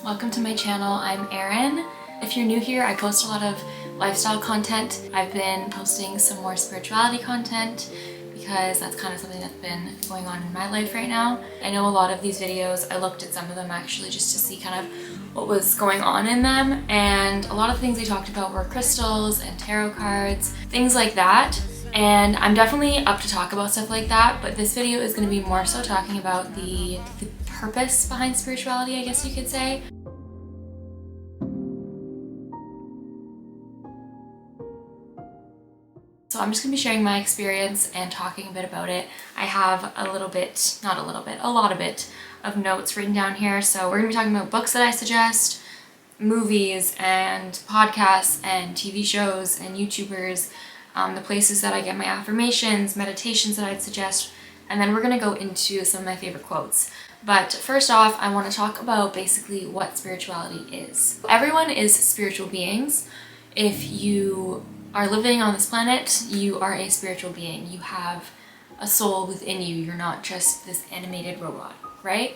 Welcome to my channel. I'm Erin. If you're new here, I post a lot of lifestyle content. I've been posting some more spirituality content because that's kind of something that's been going on in my life right now. I know a lot of these videos, I looked at some of them actually just to see kind of what was going on in them, and a lot of things they talked about were crystals and tarot cards, things like that. And I'm definitely up to talk about stuff like that, but this video is going to be more so talking about the purpose behind spirituality, I guess you could say. So I'm just going to be sharing my experience and talking a bit about it. I have a lot of notes written down here. So we're going to be talking about books that I suggest, movies and podcasts and TV shows and YouTubers, the places that I get my affirmations, meditations that I'd suggest, and then we're going to go into some of my favorite quotes. But first off, I want to talk about basically what spirituality is. Everyone is spiritual beings. If you are living on this planet, you are a spiritual being. You have a soul within you. You're not just this animated robot, right?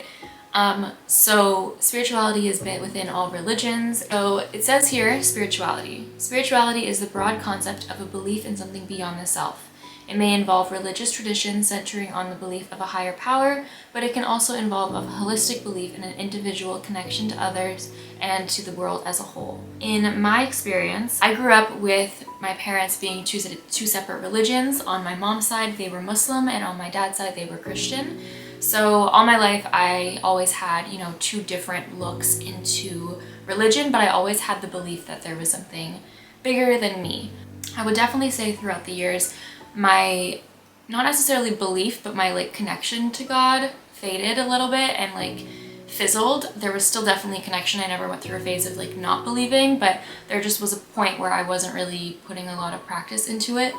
So spirituality is within all religions. So it says here, spirituality. Spirituality is the broad concept of a belief in something beyond the self. It may involve religious traditions centering on the belief of a higher power, but it can also involve a holistic belief in an individual connection to others and to the world as a whole. In my experience, I grew up with my parents being two separate religions. On my mom's side, they were Muslim, and on my dad's side, they were Christian. So all my life, I always had, two different looks into religion, but I always had the belief that there was something bigger than me. I would definitely say throughout the years, my, not necessarily belief, but my connection to God faded a little bit and fizzled. There was still definitely a connection. I never went through a phase of not believing, but there just was a point where I wasn't really putting a lot of practice into it.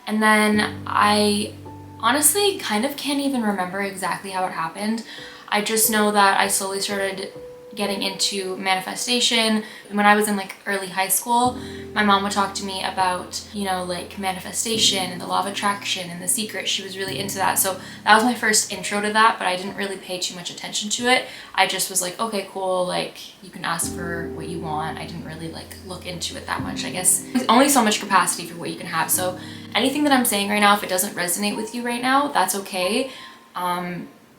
And then I honestly kind of can't even remember exactly how it happened. I just know that I slowly started getting into manifestation. When I was in early high school, my mom would talk to me about, manifestation and the law of attraction and The Secret. She was really into that. So that was my first intro to that, but I didn't really pay too much attention to it. I just was okay, cool, you can ask for what you want. I didn't really look into it that much. I guess there's only so much capacity for what you can have. So anything that I'm saying right now, if it doesn't resonate with you right now, that's okay.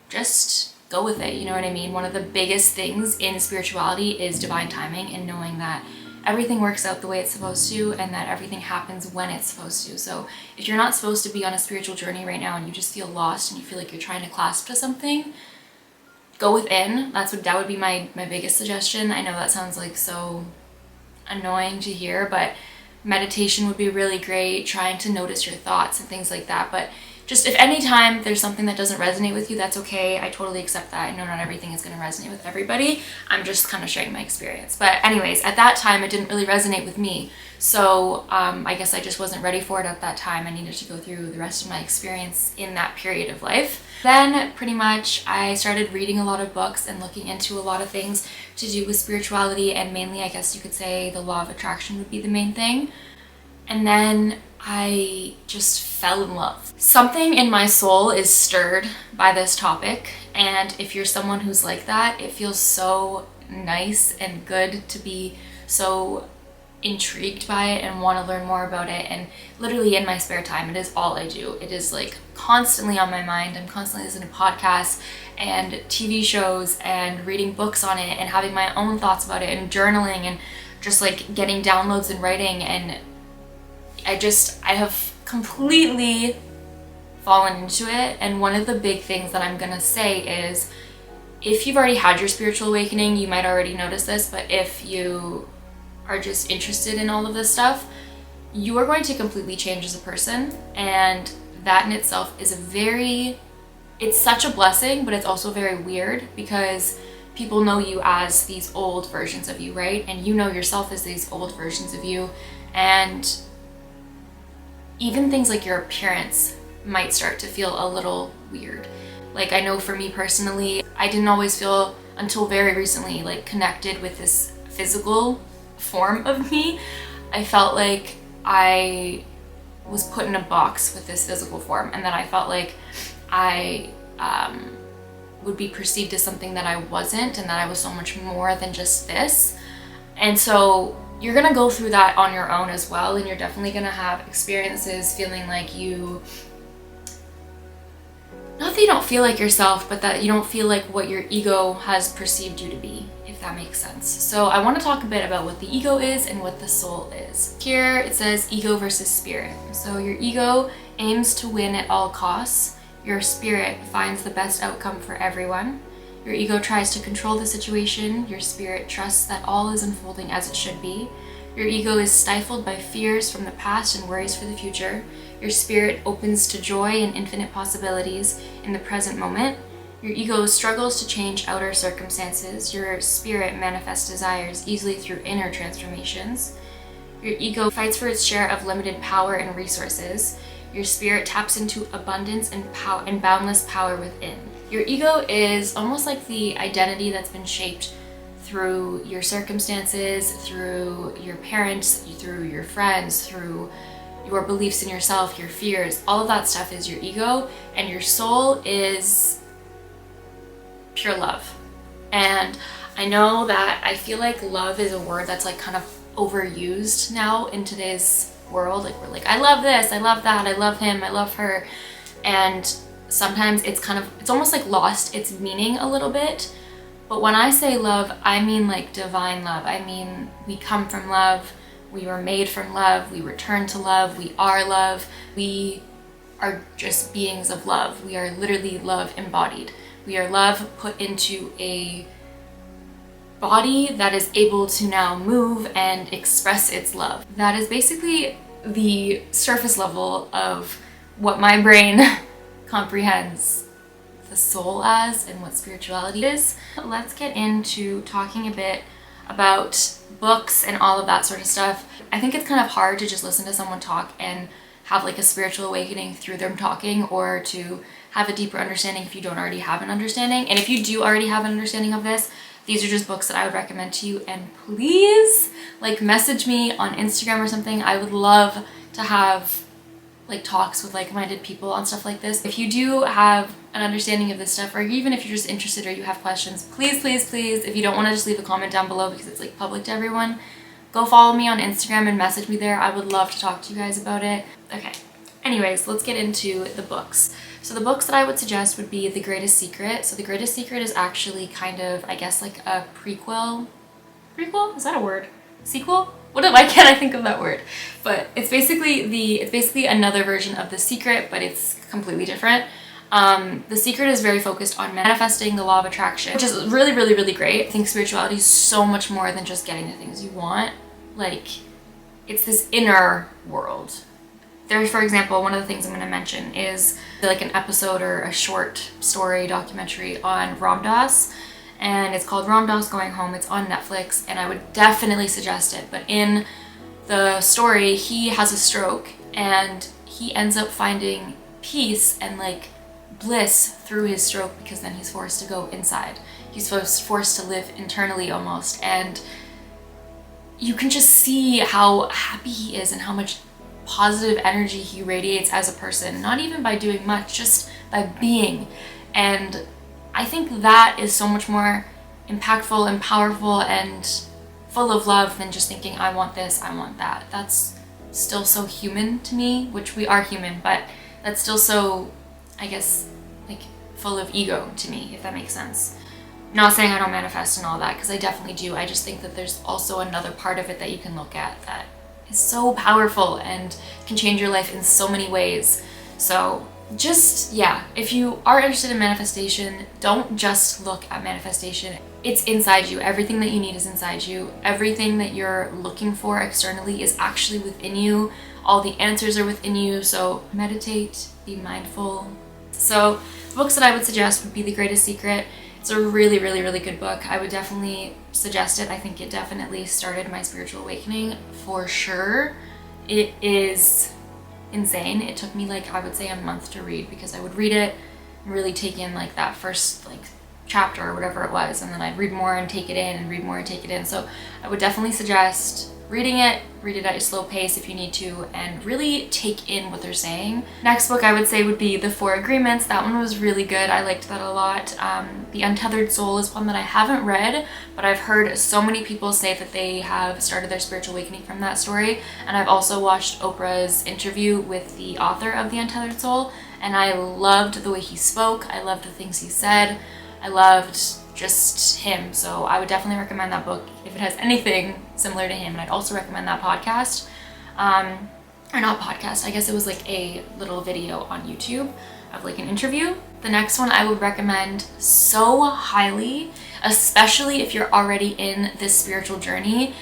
Just go with it, you know what I mean? One of the biggest things in spirituality is divine timing and knowing that everything works out the way it's supposed to and that everything happens when it's supposed to. So if you're not supposed to be on a spiritual journey right now and you just feel lost and you feel like you're trying to clasp to something, go within. That would be my biggest suggestion. I know that sounds so annoying to hear, but meditation would be really great, trying to notice your thoughts and things like that. But just if any time there's something that doesn't resonate with you, that's okay. I totally accept that. I know not everything is going to resonate with everybody. I'm just kind of sharing my experience. But anyways, at that time, it didn't really resonate with me. So I guess I just wasn't ready for it at that time. I needed to go through the rest of my experience in that period of life. Then pretty much I started reading a lot of books and looking into a lot of things to do with spirituality, and mainly, I guess you could say, the law of attraction would be the main thing. And then I just fell in love. Something in my soul is stirred by this topic, and if you're someone who's like that, it feels so nice and good to be so intrigued by it and want to learn more about it. And literally in my spare time, it is all I do. It is constantly on my mind. I'm constantly listening to podcasts and TV shows and reading books on it and having my own thoughts about it and journaling and just getting downloads and writing. And I have completely fallen into it. And one of the big things that I'm gonna say is, if you've already had your spiritual awakening, you might already notice this, but if you are just interested in all of this stuff, you are going to completely change as a person. And that in itself is it's such a blessing, but it's also very weird because people know you as these old versions of you, right? And you know yourself as these old versions of you. And even things like your appearance might start to feel a little weird. I know for me personally, I didn't always feel until very recently connected with this physical form of me. I felt like I was put in a box with this physical form, and then I felt like I would be perceived as something that I wasn't, and that I was so much more than just this. And so you're gonna go through that on your own as well, and you're definitely gonna have experiences feeling like you, not that you don't feel like yourself, but that you don't feel like what your ego has perceived you to be, if that makes sense. So I want to talk a bit about what the ego is and what the soul is. Here it says ego versus spirit. So your ego aims to win at all costs. Your spirit finds the best outcome for everyone. Your ego tries to control the situation. Your spirit trusts that all is unfolding as it should be. Your ego is stifled by fears from the past and worries for the future. Your spirit opens to joy and infinite possibilities in the present moment. Your ego struggles to change outer circumstances. Your spirit manifests desires easily through inner transformations. Your ego fights for its share of limited power and resources. Your spirit taps into abundance and boundless power within. Your ego is almost like the identity that's been shaped through your circumstances, through your parents, through your friends, through your beliefs in yourself, your fears. All of that stuff is your ego, and your soul is pure love. And I know that I feel like love is a word that's like kind of overused now in today's world. Like we're like, I love this, I love that, I love him, I love her. And sometimes it's almost like lost its meaning a little bit. But when I say love, I mean like divine love. I mean, we come from love, we were made from love, we return to love, we are love, we are just beings of love. We are literally love embodied. We are love put into a body that is able to now move and express its love. That is basically the surface level of what my brain comprehends the soul as and what spirituality is. Let's get into talking a bit about books and all of that sort of stuff. I think it's kind of hard to just listen to someone talk and have like a spiritual awakening through them talking, or to have a deeper understanding if you don't already have an understanding. And if you do already have an understanding of this, these are just books that I would recommend to you. And please like message me on Instagram or something. I would love to have like talks with like-minded people on stuff like this. If you do have an understanding of this stuff, or even if you're just interested or you have questions, please, please, please, if you don't want to just leave a comment down below because it's like public to everyone, go follow me on Instagram and message me there. I would love to talk to you guys about it. Okay, anyways, let's get into the books. So the books that I would suggest would be The Greatest Secret. So The Greatest Secret is actually kind of, I guess, like a prequel? Is that a word? Sequel? Why can't I think of that word? But it's basically another version of The Secret, but it's completely different. The Secret is very focused on manifesting the law of attraction, which is really, really, really great. I think spirituality is so much more than just getting the things you want. Like, it's this inner world. There's, for example, one of the things I'm going to mention is like an episode or a short story documentary on Ram Dass, and it's called Ram Dass Going Home. It's on Netflix, and I would definitely suggest it. But in the story, he has a stroke, and he ends up finding peace and like bliss through his stroke, because then he's forced to go inside. He's forced to live internally almost, and you can just see how happy he is and how much positive energy he radiates as a person, not even by doing much, just by being. And I think that is so much more impactful and powerful and full of love than just thinking, I want this, I want that. That's still so human to me, which we are human, but that's still so, I guess, like full of ego to me, if that makes sense. Not saying I don't manifest and all that, because I definitely do. I just think that there's also another part of it that you can look at that is so powerful and can change your life in so many ways. So just, yeah, if you are interested in manifestation, don't just look at manifestation. It's inside you. Everything that you need is inside you. Everything that you're looking for externally is actually within you. All the answers are within you. So meditate, be mindful. So the books that I would suggest would be The Greatest Secret. It's a really, really, really good book. I would definitely suggest it. I think it definitely started my spiritual awakening for sure. It is insane. It took me like, I would say, a month to read, because I would read it and really take in like that first like chapter or whatever it was, and then I'd read more and take it in and read more and take it in. So I would definitely suggest reading it, read it at a slow pace if you need to, and really take in what they're saying. Next book I would say would be The Four Agreements. That one was really good. I liked that a lot. The Untethered Soul is one that I haven't read, but I've heard so many people say that they have started their spiritual awakening from that story. And I've also watched Oprah's interview with the author of The Untethered Soul, and I loved the way he spoke. I loved the things he said. I loved just him. So I would definitely recommend that book if it has anything similar to him. And I'd also recommend that podcast. Or not podcast, I guess it was like a little video on YouTube of like an interview. The next one I would recommend so highly, especially if you're already in this spiritual journey,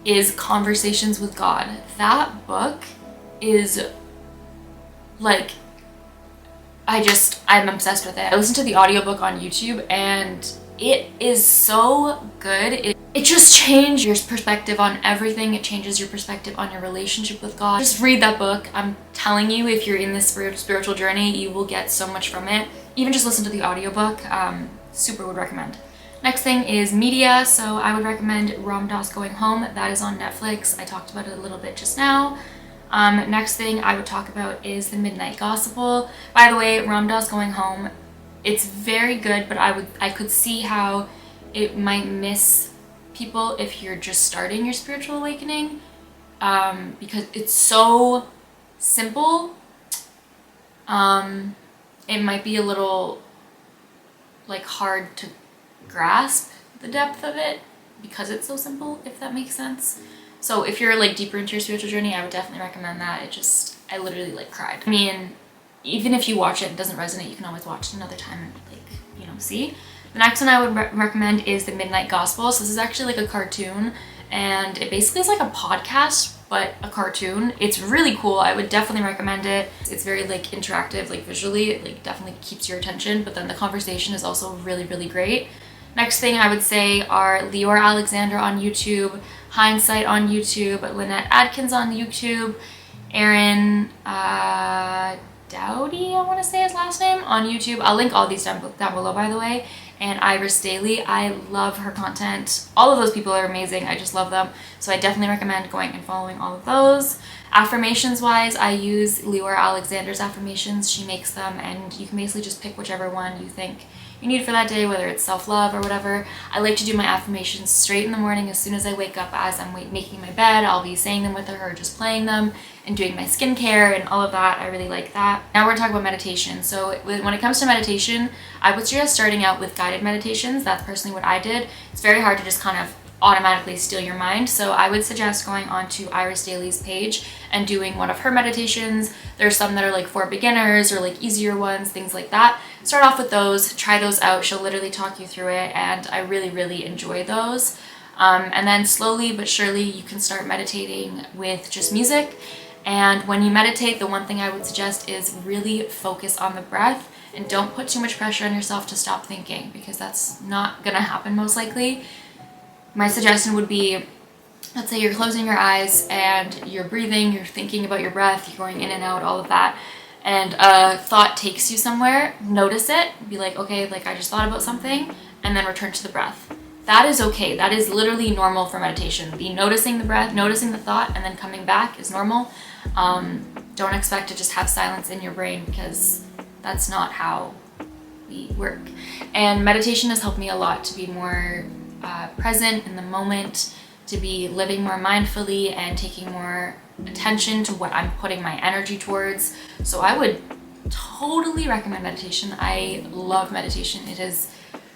is Conversations with God. That book is like, I'm obsessed with it. I listened to the audiobook on YouTube and it is so good. It just changed your perspective on everything. It changes your perspective on your relationship with God. Just read that book. I'm telling you, if you're in this spiritual journey, you will get so much from it. Even just listen to the audiobook. Super would recommend. Next thing is media. So I would recommend Ram Dass Going Home. That is on Netflix. I talked about it a little bit just now. Next thing I would talk about is The Midnight Gospel. By the way, Ram Dass Going Home, it's very good, but I could see how it might miss people if you're just starting your spiritual awakening, because it's so simple. It might be a little like hard to grasp the depth of it because it's so simple, if that makes sense. So if you're like deeper into your spiritual journey, I would definitely recommend that. I literally like cried. I mean, even if you watch it and it doesn't resonate, you can always watch it another time and like, see. The next one I would recommend is The Midnight Gospel. So this is actually like a cartoon, and it basically is like a podcast, but a cartoon. It's really cool. I would definitely recommend it. It's very like interactive, like visually, it like definitely keeps your attention, but then the conversation is also really, really great. Next thing I would say are Leora Alexander on YouTube, Hindsight on YouTube, Lynette Adkins on YouTube, Aaron Dowdy, I want to say his last name, on YouTube. I'll link all these down below, by the way. And Iris Daily, I love her content. All of those people are amazing. I just love them. So I definitely recommend going and following all of those. Affirmations wise, I use Leora Alexander's affirmations. She makes them, and you can basically just pick whichever one you think you need for that day, whether it's self-love or whatever. I like to do my affirmations straight in the morning as soon as I wake up. As I'm making my bed, I'll be saying them with her or just playing them and doing my skincare and all of that. I really like that. Now we're gonna talk about meditation. So when it comes to meditation, I would suggest starting out with guided meditations. That's personally what I did. It's very hard to just kind of automatically steal your mind. So I would suggest going onto Iris Daly's page and doing one of her meditations. There's some that are like for beginners or like easier ones, things like that. Start off with those, try those out. She'll literally talk you through it, and I really, really enjoy those. And then slowly but surely you can start meditating with just music. And when you meditate, the one thing I would suggest is really focus on the breath and don't put too much pressure on yourself to stop thinking, because that's not gonna happen most likely. My suggestion would be, let's say you're closing your eyes and you're breathing, you're thinking about your breath, you're going in and out, all of that, and a thought takes you somewhere. Notice it, be like, okay, like I just thought about something, and then return to the breath. That is okay. That is literally normal for meditation. The noticing the breath, noticing the thought, and then coming back is normal. Don't expect to just have silence in your brain, because that's not how we work. And meditation has helped me a lot to be more present in the moment, to be living more mindfully and taking more attention to what I'm putting my energy towards. So I would totally recommend meditation. I love meditation. It has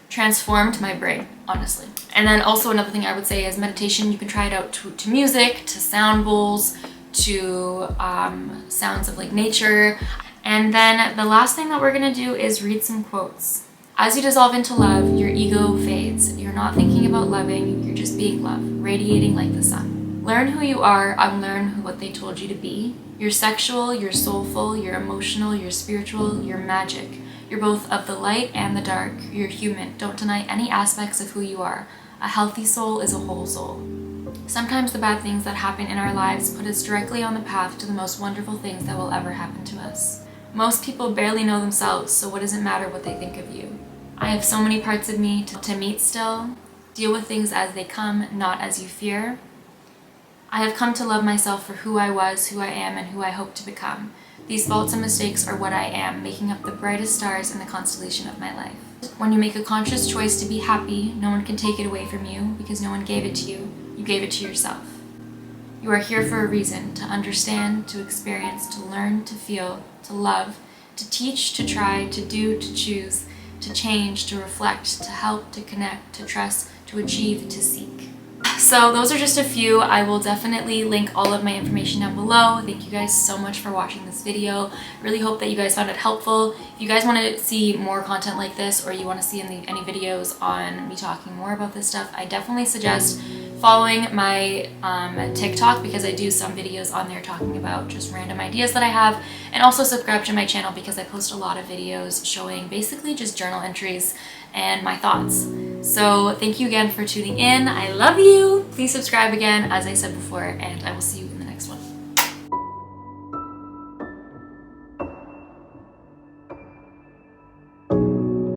transformed my brain, honestly. And then also another thing I would say is meditation, you can try it out to music, to sound bowls, to sounds of like nature. And then the last thing that we're gonna do is read some quotes. As you dissolve into love, your ego fades. You're not thinking about loving, you're just being love, radiating like the sun. Learn who you are, unlearn what they told you to be. You're sexual, you're soulful, you're emotional, you're spiritual, you're magic. You're both of the light and the dark. You're human. Don't deny any aspects of who you are. A healthy soul is a whole soul. Sometimes the bad things that happen in our lives put us directly on the path to the most wonderful things that will ever happen to us. Most people barely know themselves, so what does it matter what they think of you? I have so many parts of me to meet still. Deal with things as they come, not as you fear. I have come to love myself for who I was, who I am, and who I hope to become. These faults and mistakes are what I am, making up the brightest stars in the constellation of my life. When you make a conscious choice to be happy, no one can take it away from you because no one gave it to you. You gave it to yourself. You are here for a reason, to understand, to experience, to learn, to feel, to love, to teach, to try, to do, to choose, to change, to reflect, to help, to connect, to trust, to achieve, to seek. So those are just a few. I will definitely link all of my information down below. Thank you guys so much for watching this video. Really hope that you guys found it helpful. If you guys want to see more content like this, or you want to see any videos on me talking more about this stuff, I definitely suggest following my TikTok, because I do some videos on there talking about just random ideas that I have, and also subscribe to my channel because I post a lot of videos showing basically just journal entries and my thoughts. So thank you again for tuning in. I love you. Please subscribe again, as I said before, and I will see you